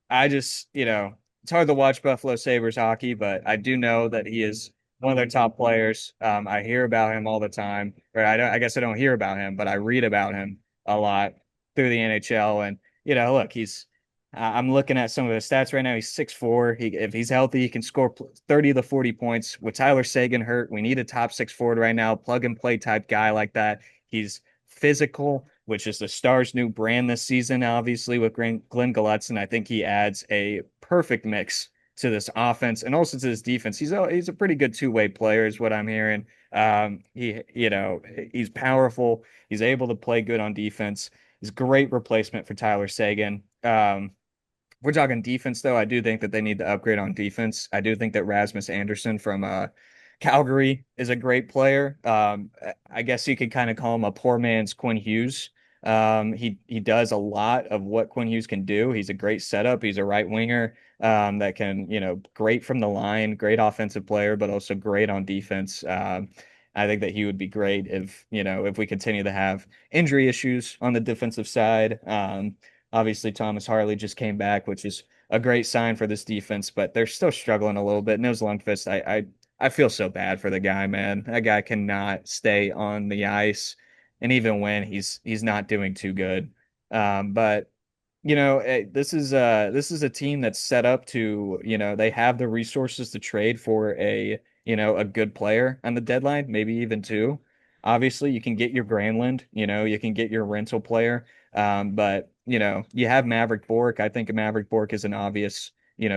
I just, it's hard to watch Buffalo Sabres hockey, but I do know that he is one of their top players. I hear about him all the time, or I guess I don't hear about him, but I read about him a lot through the NHL. And, look, I'm looking at some of his stats right now. He's 6'4". If he's healthy, he can score 30 to 40 points. With Tyler Seguin hurt, we need a top six forward right now, plug and play type guy like that. He's physical, which is the Stars' new brand this season, obviously, with Glenn Gulutzan. I think he adds a perfect mix to this offense and also to this defense. He's a pretty good two-way player, is what I'm hearing. He's powerful. He's able to play good on defense. He's a great replacement for Tyler Seguin. We're talking defense, though. I do think that they need to upgrade on defense. I do think that Rasmus Anderson from Calgary is a great player. I guess you could kind of call him a poor man's Quinn Hughes. He does a lot of what Quinn Hughes can do. He's a great setup. He's a right winger that can, great from the line, great offensive player, but also great on defense. I think that he would be great if we continue to have injury issues on the defensive side. Obviously, Thomas Harley just came back, which is a great sign for this defense, but they're still struggling a little bit. Nils Lundqvist, I feel so bad for the guy, man. That guy cannot stay on the ice, and even when he's not doing too good. But this is a team that's set up to, they have the resources to trade for a good player on the deadline, maybe even two. Obviously, you can get your Granlund, you can get your rental player. But you have Maverick Bork. I think Maverick Bork is an obvious,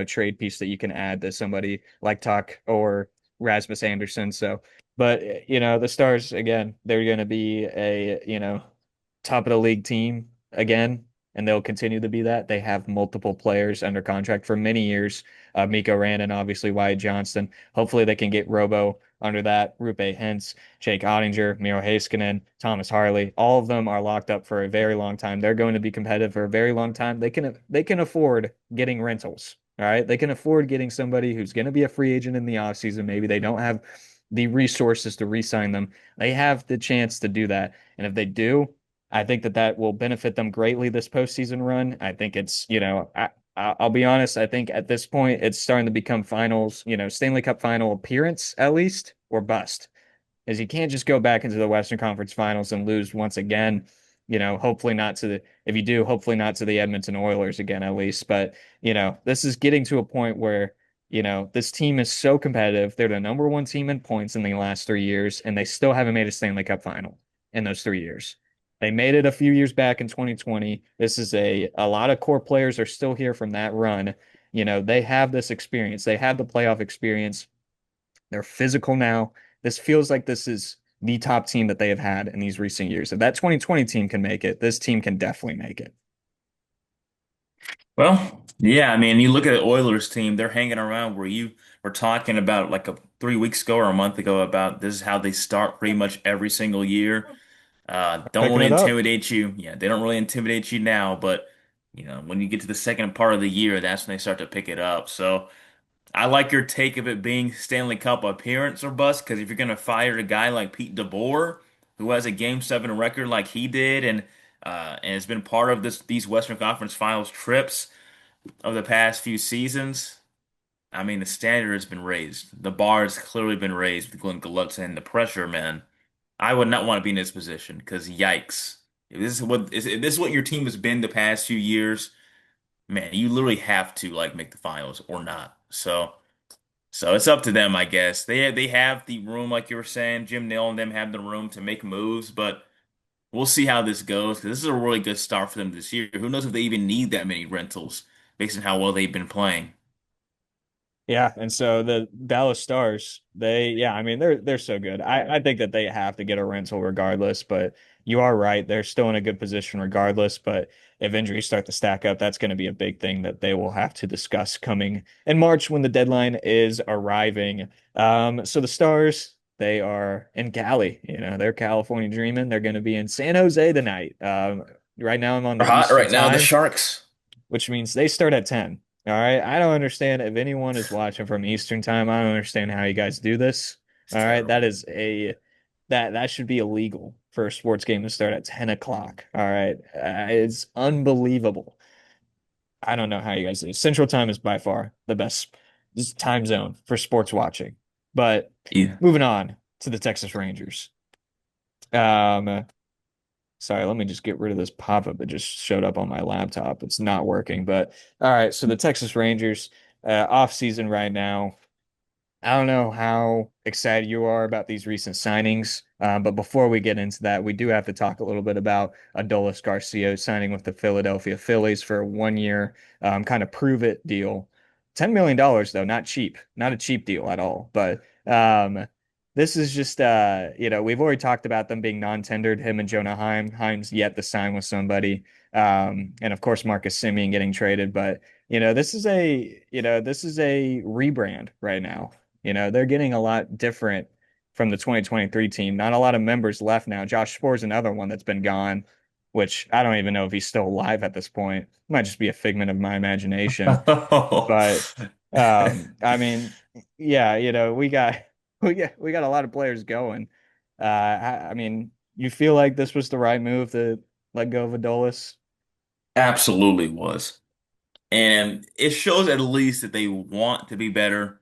trade piece that you can add to somebody like Tuck or Rasmus Anderson. So, but the Stars again, they're going to be a, top of the league team again, and they'll continue to be that. They have multiple players under contract for many years. Mikko Rantanen, obviously Wyatt Johnston. Hopefully they can get Robo under that. Rupe Hentz, Jake Ottinger, Miro Heiskanen, Thomas Harley. All of them are locked up for a very long time. They're going to be competitive for a very long time. They can afford getting rentals. All right. They can afford getting somebody who's going to be a free agent in the offseason. Maybe they don't have the resources to re-sign them. They have the chance to do that. And if they do, I think that will benefit them greatly this postseason run. I think it's, I'll be honest, I think at this point it's starting to become finals, Stanley Cup final appearance at least, or bust. As you can't just go back into the Western Conference Finals and lose once again. Hopefully not to the, if you do, hopefully not to the Edmonton Oilers again at least. But, this is getting to a point where, this team is so competitive. They're the number one team in points in the last 3 years, and they still haven't made a Stanley Cup final in those 3 years. They made it a few years back in 2020. This is a lot of core players are still here from that run. They have this experience. They have the playoff experience. They're physical now. This feels like this is the top team that they have had in these recent years. If that 2020 team can make it, this team can definitely make it. Well, yeah, I mean, you look at the Oilers team, they're hanging around where you were talking about like 3 weeks ago or a month ago about this is how they start pretty much every single year. Don't Picking really it up. intimidate you. Yeah, they don't really intimidate you now, but when you get to the second part of the year, that's when they start to pick it up. So I like your take of it being Stanley Cup appearance or bust, because if you're gonna fire a guy like Pete DeBoer, who has a Game 7 record like he did, and has been part of these Western Conference Finals trips of the past few seasons, I mean the standard has been raised. The bar has clearly been raised with Glenn Gulutzan and the pressure, man. I would not want to be in this position because yikes. If this is what your team has been the past few years, man, you literally have to like make the finals or not. So it's up to them, I guess. They have the room, like you were saying. Jim Nill and them have the room to make moves, but we'll see how this goes because this is a really good start for them this year. Who knows if they even need that many rentals based on how well they've been playing. Yeah, and so the Dallas Stars, yeah, I mean they're so good. I think that they have to get a rental regardless, but you are right, they're still in a good position regardless, but if injuries start to stack up, that's going to be a big thing that they will have to discuss coming in March when the deadline is arriving. So the Stars, they are in Cali, they're California dreaming. They're going to be in San Jose tonight. Right now I'm on the They're hot Eastern right now, the time, Sharks. which means they start at 10. All right. I don't understand if anyone is watching from Eastern time. I don't understand how you guys do this. It's All right. terrible. That should be illegal for a sports game to start at 10 o'clock. All right. It's unbelievable. I don't know how you guys do. Central time is by far the best time zone for sports watching. But Yeah. moving on to the Texas Rangers. Um, Sorry, let me just get rid of this pop-up that just showed up on my laptop. It's not working. But all right, so the Texas Rangers, off season right now. I don't know how excited you are about these recent signings, but before we get into that, we do have to talk a little bit about Adolis Garcia signing with the Philadelphia Phillies for a 1 year kind of prove it deal. $10 million though, not cheap, not a cheap deal at all. But this is just we've already talked about them being non-tendered, him and Jonah Heim. Heim's yet to sign with somebody. And of course Marcus Semien getting traded, but this is a rebrand right now. They're getting a lot different from the 2023 team. Not a lot of members left now. Josh Spore's another one that's been gone, which I don't even know if he's still alive at this point. Might just be a figment of my imagination. But I mean, yeah, we got a lot of players going. I mean, you feel like this was the right move to let go of Adolis? Absolutely was. And it shows at least that they want to be better.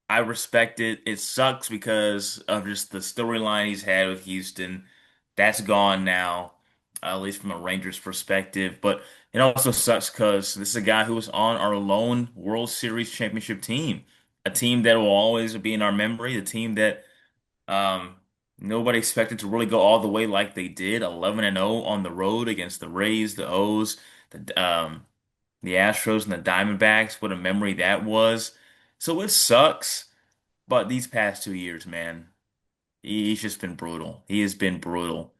I respect it. It sucks because of just the storyline he's had with Houston. That's gone now, at least from a Rangers perspective. But it also sucks because this is a guy who was on our lone World Series championship team, a team that will always be in our memory, a team that um, nobody expected to really go all the way like they did, 11 and 0 on the road against the Rays, the O's, the Astros, and the Diamondbacks. What a memory that was. So it sucks. But these past 2 years, man, he's just been brutal. He has been brutal.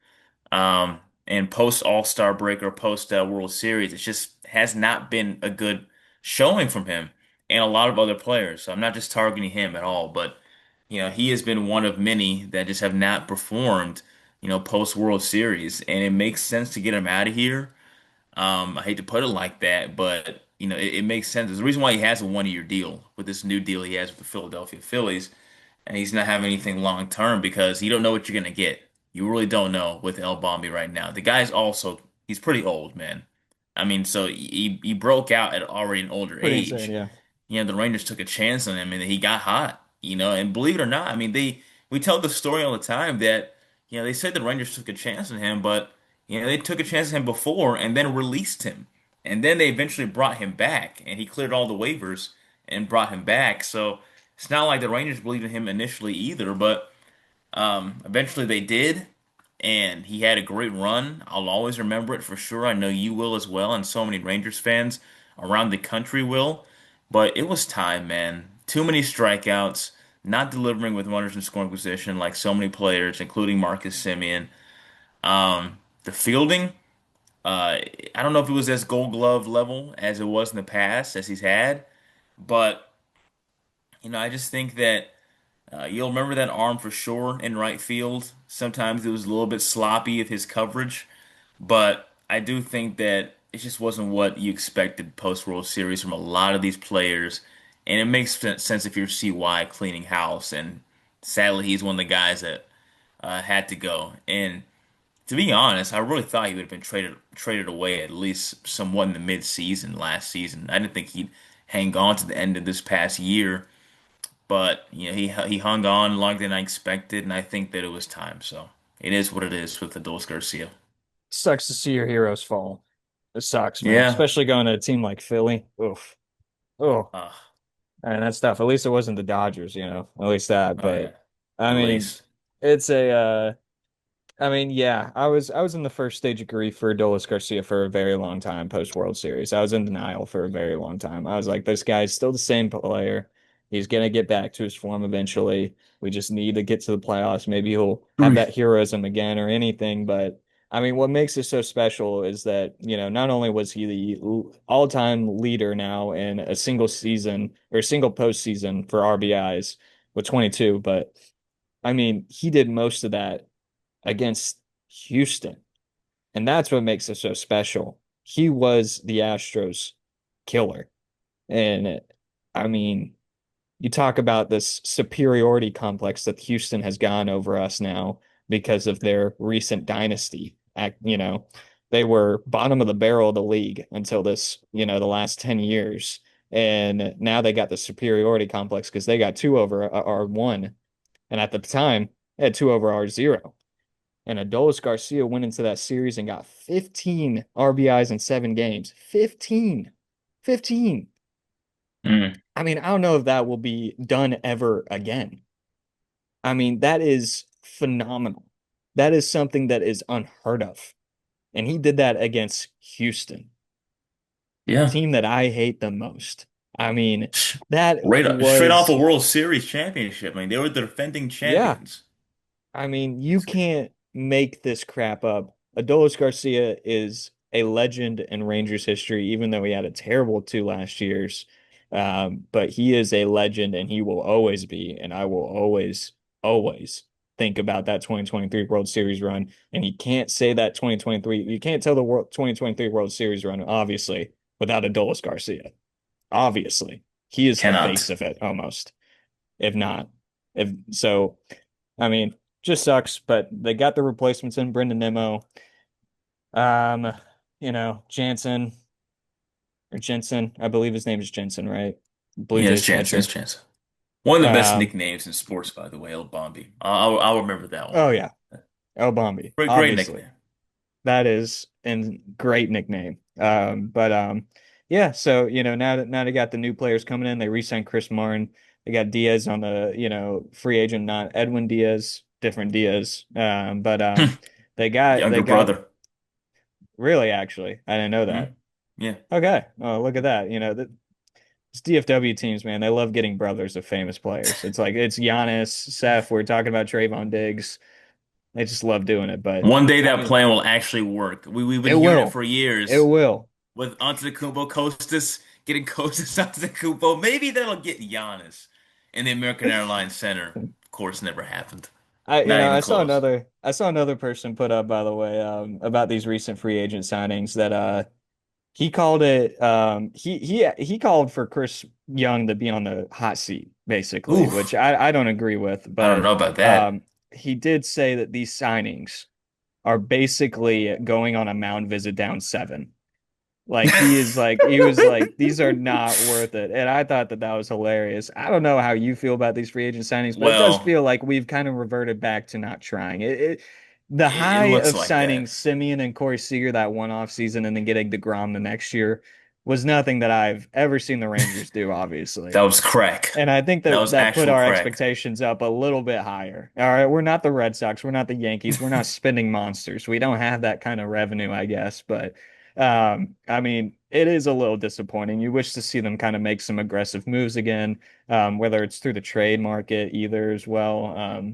And post All-Star break or post World Series, it just has not been a good showing from him and a lot of other players. So I'm not just targeting him at all, but he has been one of many that just have not performed, post World Series, and it makes sense to get him out of here. I hate to put it like that, but it makes sense. There's a reason why he has a 1 year deal with this new deal he has with the Philadelphia Phillies and he's not having anything long term because you don't know what you're gonna get. You really don't know with El Bombi right now. The guy's also he's pretty old, man. I mean, so he broke out at already an older Pretty insane, age. yeah. The Rangers took a chance on him and he got hot. And believe it or not, I mean we tell the story all the time that they said the Rangers took a chance on him, but they took a chance on him before and then released him. And then they eventually brought him back and he cleared all the waivers and brought him back. So it's not like the Rangers believed in him initially either, but eventually they did, and he had a great run. I'll always remember it for sure. I know you will as well, and so many Rangers fans around the country will. But it was time, man. Too many strikeouts, not delivering with runners in scoring position like so many players, including Marcus Semien. The fielding, I don't know if it was as Gold Glove level as it was in the past, as he's had, but I just think that. You'll remember that arm for sure in right field. Sometimes it was a little bit sloppy of his coverage, but I do think that it just wasn't what you expected post World Series from a lot of these players. And it makes sense if you're CY cleaning house. And sadly, he's one of the guys that had to go. And to be honest, I really thought he would have been traded away at least somewhat in the mid-season last season. I didn't think he'd hang on to the end of this past year. But he hung on longer than I expected, and I think that it was time. So it is what it is with Adolis Garcia. Sucks to see your heroes fall. It sucks, man. Yeah. Especially going to a team like Philly. Oof. Oh, Uh, and that's tough. At least it wasn't the Dodgers, at least that. oh But yeah. I At mean, least. it's a I mean, yeah, I was in the first stage of grief for Adolis Garcia for a very long time post World Series. I was in denial for a very long time. I was like, this guy's still the same player. He's gonna get back to his form eventually. We just need to get to the playoffs. Maybe he'll have that heroism again or anything. But I mean, what makes it so special is that, not only was he the all-time leader now in a single season or single postseason for RBIs with 22, but I mean, he did most of that against Houston. And that's what makes it so special. He was the Astros killer. And I mean, you talk about this superiority complex that Houston has gone over us now because of their recent dynasty. They were bottom of the barrel of the league until the last 10 years. And now they got the superiority complex because they got two over our one. And at the time, they had two over our zero. And Adolis Garcia went into that series and got 15 RBIs in 7 games. 15. 15. Mm. I mean, I don't know if that will be done ever again. I mean, that is phenomenal. That is something that is unheard of. And he did that against Houston, the Yeah. team that I hate the most. I mean, that Straight off a was, World Series championship. I mean, they were the defending yeah, champions. I mean, you can't make this crap up. Adolis Garcia is a legend in Rangers history, even though he had a terrible two last years. But he is a legend and he will always be. And I will always, always think about that 2023 World Series run. And you can't say that 2023, you can't tell the world 2023 World Series run, obviously, without Adolis Garcia. Obviously, he is the face Cannot. of it almost, if not. If so, I mean, just sucks, but they got the replacements in Brendan Nimmo. Um, Jansen or Jensen, I believe his name is Jensen, right? Blue Yeah, it's Jays chance. It's catcher. chance. One of the best Um, nicknames in sports, by the way, El Bombi. I'll remember that one. oh yeah, El Bombi, Great obviously. nickname. That is a great nickname. But yeah, so now they got the new players coming in. They re-signed Chris Martin. They got Diaz on the, free agent, not Edwin Diaz, different Diaz. But they got Younger they got brother. really actually. I didn't know that. Hmm? Yeah. Okay. Oh, look at that. It's DFW teams, man. They love getting brothers of famous players. It's like it's Giannis, Seth. We're talking about Trevon Diggs. They just love doing it. But One day I that mean, plan will actually work. We've been it hearing it will. for It years will. with Antetokounmpo, Kostas getting Kostas Antetokounmpo. Maybe that'll get Giannis in the American Airlines Center. Of course, never happened. I you Not know even close. I saw another person put up, by the way, about these recent free agent signings that he called it he called for Chris Young to be on the hot seat basically, which Oof. I don't agree with, I don't but know about that. um he did say that these signings are basically going on a mound visit down seven. Like he was like, these are not worth it. And I thought that that was hilarious. I don't know how you feel about these free agent signings, but it does Well, feel like we've kind of reverted back to not trying. The it high looks of like signing that. Simeon and Corey Seager that one off season and then getting DeGrom the next year was nothing that I've ever seen the Rangers do, obviously. That was crack. And I think That that was that put actual our crack. expectations up a little bit higher. All right, we're not the Red Sox, we're not the Yankees, we're not spending monsters. We don't have that kind of revenue, I guess. But I mean, it is a little disappointing. You wish to see them kind of make some aggressive moves again, whether it's through the trade market either as well,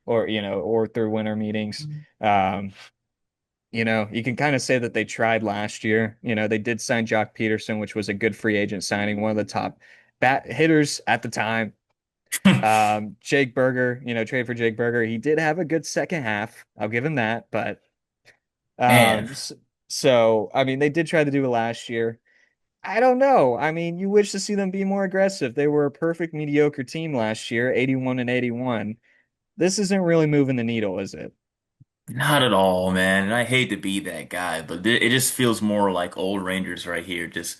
or or through winter meetings. Um, you can kind of say that they tried last year. They did sign Jock Peterson, which was a good free agent signing, one of the top bat hitters at the time. Jake Berger, trade for Jake Berger. He did have a good second half. I'll give him that. But Man, um, s- so I mean, they did try to do it last year. I don't know. I mean, you wish to see them be more aggressive. They were a perfect mediocre team last year, 81 and 81. This isn't really moving the needle, is it? not at all, man. And I hate to be that guy, but it just feels more like old Rangers right here, just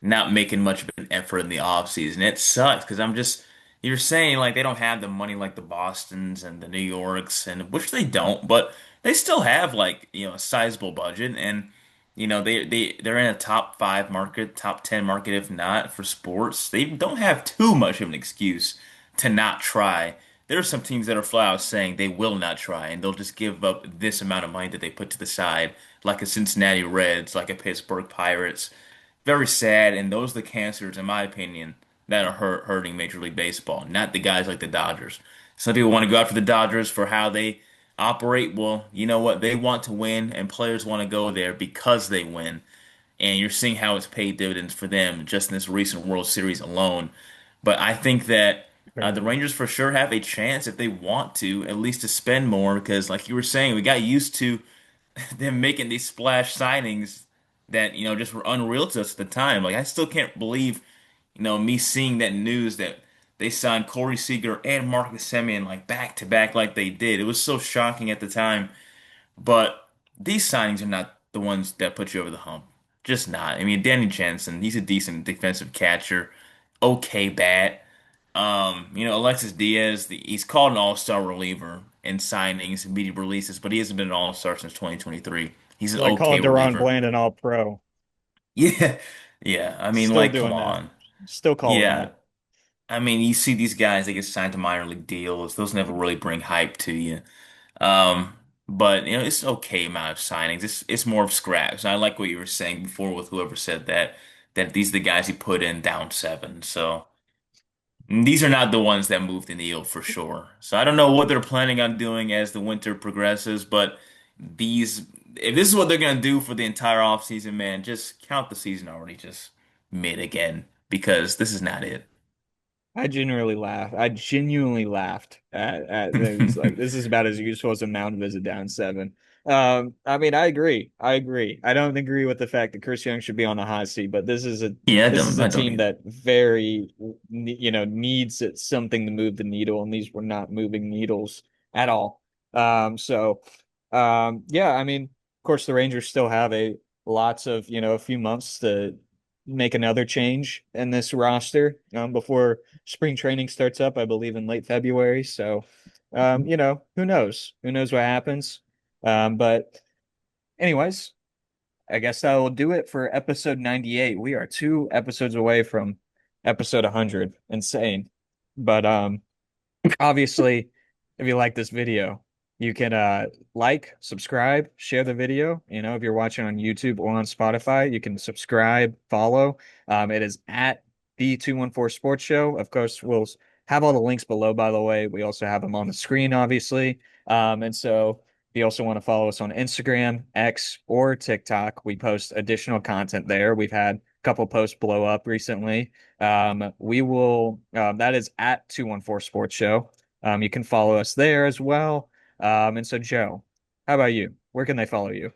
not making much of an effort in the offseason. It sucks because you're saying like they don't have the money like the Bostons and the New Yorks, and which they don't, but they still have like, a sizable budget, and they're in a top five market, top 10 market, if not for sports. They don't have too much of an excuse to not try. there are some teams that are flat out saying they will not try and they'll just give up this amount of money that they put to the side, like a Cincinnati Reds, like a Pittsburgh Pirates. Very sad, and those are the cancers, in my opinion, that are hurting Major League Baseball, not the guys like the Dodgers. Some people want to go after the Dodgers for how they operate. Well, you know what? They want to win, and players want to go there because they win. And you're seeing how it's paid dividends for them just in this recent World Series alone. But I think that Fair the enough. Rangers for sure have a chance if they want to, at least to spend more, because like you were saying, we got used to them making these splash signings that, just were unreal to us at the time. Like I still can't believe, me seeing that news that they signed Corey Seager and Marcus Semien like back to back like they did. It was so shocking at the time. But these signings are not the ones that put you over the hump. Just not. I mean, Danny Jansen, he's a decent defensive catcher, okay bat. Alexis Diaz, he's called an all-star reliever in signings and media releases, but he hasn't been an all-star since 2023. He's It's an like okay calling Deron reliever. Bland an all pro. Yeah, yeah. I mean, Still like, come doing that. on. Still calling Yeah. that. I mean, you see these guys, they get signed to minor league deals. Those never really bring hype to you. Um, but it's okay amount of signings. It's more of scraps. I like what you were saying before with whoever said that these are the guys he put in down seven. So these are not the ones that moved the needle for sure. So I don't know what they're planning on doing as the winter progresses, but these if this is what they're gonna do for the entire offseason, man, just count the season already just mid again because this is not it. I genuinely laughed. I genuinely laughed at things like this is about as useful as a mound visit down seven. I mean, I agree. I agree. I don't agree with the fact that Chris Young should be on the hot seat, but Yeah, this is a I don't team either. that needs something to move the needle, and these were not moving needles at all. Yeah, I mean, of course, the Rangers still have a lots of a few months to make another change in this roster before spring training starts up, I believe, in late February. So, who knows? Who knows what happens? But anyways, I guess that will do it for episode 98. We are 2 episodes away from episode 100. Insane. But obviously, if you like this video, you can like, subscribe, share the video. If you're watching on YouTube or on Spotify, you can subscribe, follow. It is at the 214 Sports Show. Of course, we'll have all the links below, by the way. We also have them on the screen, obviously. And so if you also want to follow us on Instagram, X, or TikTok, we post additional content there. We've had a couple posts blow up recently. That is at 214 Sports Show. You can follow us there as well. And so, Joe, how about you? Where can they follow you?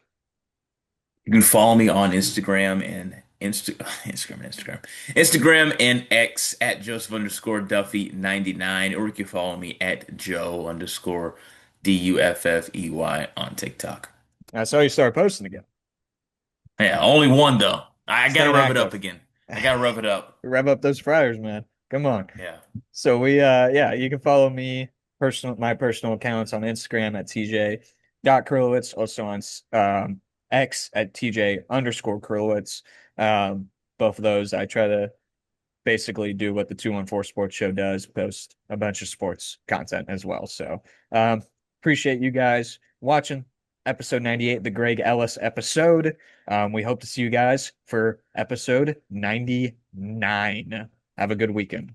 You can follow me on Instagram and Instagram and X at Joseph underscore Duffy 99, or you can follow me at Joe underscore Duffey on TikTok. I saw you start posting again, Yeah, only one though. I gotta staying rev it up active. again. I gotta rev it up. Rev up those fryers, man. Come on. Yeah. So yeah, you can follow me my personal accounts on Instagram at TJ.Krilowicz, also on X at TJ underscore Krilowicz. Both of those I try to basically do what the 214 Sports Show does, post a bunch of sports content as well. So um, appreciate you guys watching episode 98, the Greg Ellis episode. We hope to see you guys for episode 99. Have a good weekend.